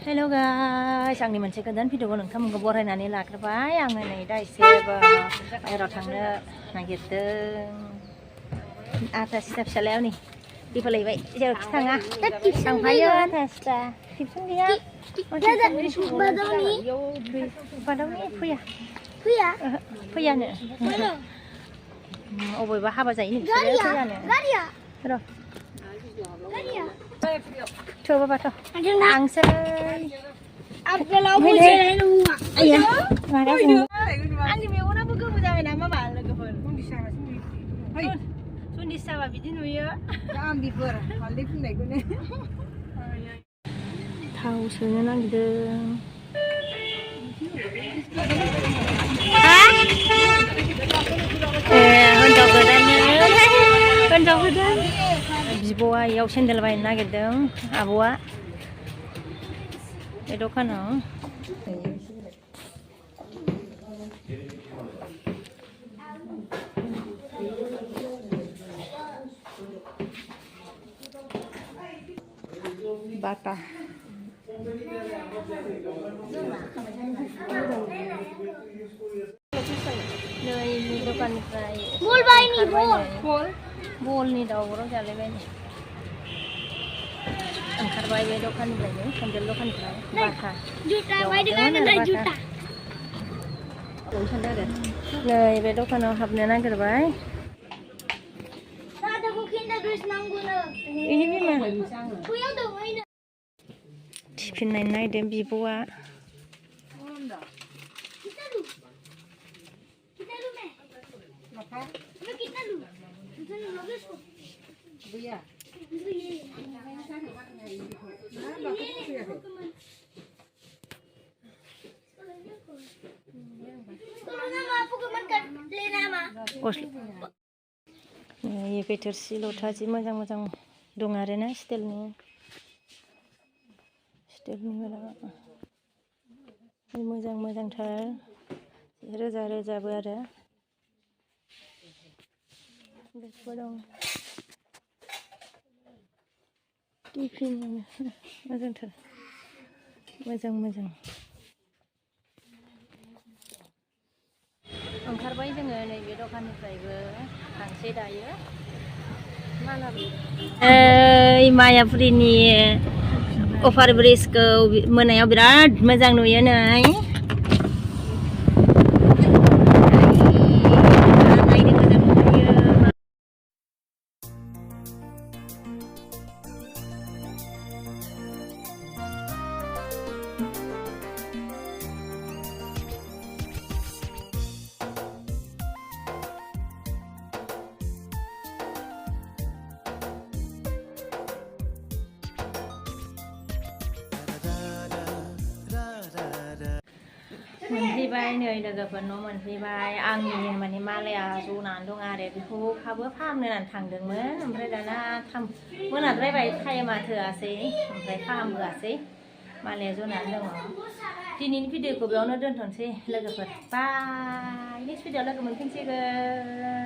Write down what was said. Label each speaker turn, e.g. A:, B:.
A: Hello guys, आंनि मोनसे गोदान भिडिअखौ नोंथांमोनखौ बरायनानै लाग्रोबाय। आङो नै दा एसेबो बाहेरायाव थांनो नागिरदों। आथा सिथा फिसालायाव नै दिफालायबाय जेरावखि थाङा थांफायो आथा सिथा टिपसन गैया। बादावनि फैयानो अबेबा हाबा जायो नोंसोरो फैयानो र' coba bato angsa iya makasih ang di meuna buku bujangan nama balik ke pun sundi sawa biji nuya jangan bibur kali pun deh gue tahu soalnya nang gitu honjok godan biboa yaw sendal bayi nagirdों आब'आ बे दखानाव बाटा नै दखाननिफ्राय बल बायनि बलनि दावराव जालायबाय ओंखारबाय बे दखाननिफ्रायनो सेन्देल दखाननिफ्राय बाटा नै बे दखानाव हाबनो नागिरबाय टिफिन नायनो नागिरदों बिब'आ बे थोरसि लथा जि मोजां मोजां दं आरोना स्टिलनि मोजां मोजांथार रोजा रोजाबो आरो बेफोर दं टिफिन मोजांथार मोजां ओंखारबाय जोङो नैबे दखाननिफ्रायबो थांसै दायो मायापुरिनि अभार ब्रिजखौ मोनायाव बिराद मोजां नुयो नै मोनफैबाय नै लोगोफोर न' मोनफैबाय आंनि माने मालाया जनानै दं आरो बेखौबो फाहामनो होननानै थांदोंमोन ओमफ्राय दाना मोनाद्रायबाय टाइमा थोआसै ओमफ्राय फाहामबोआसै मालाया जनानै दङ दिनैनि भिडिअखौ बेयावनो दोनथ'नोसै लोगोफोर बाय नेक्स्ट भिडिअआव लोगो मोनफिनसिगोन।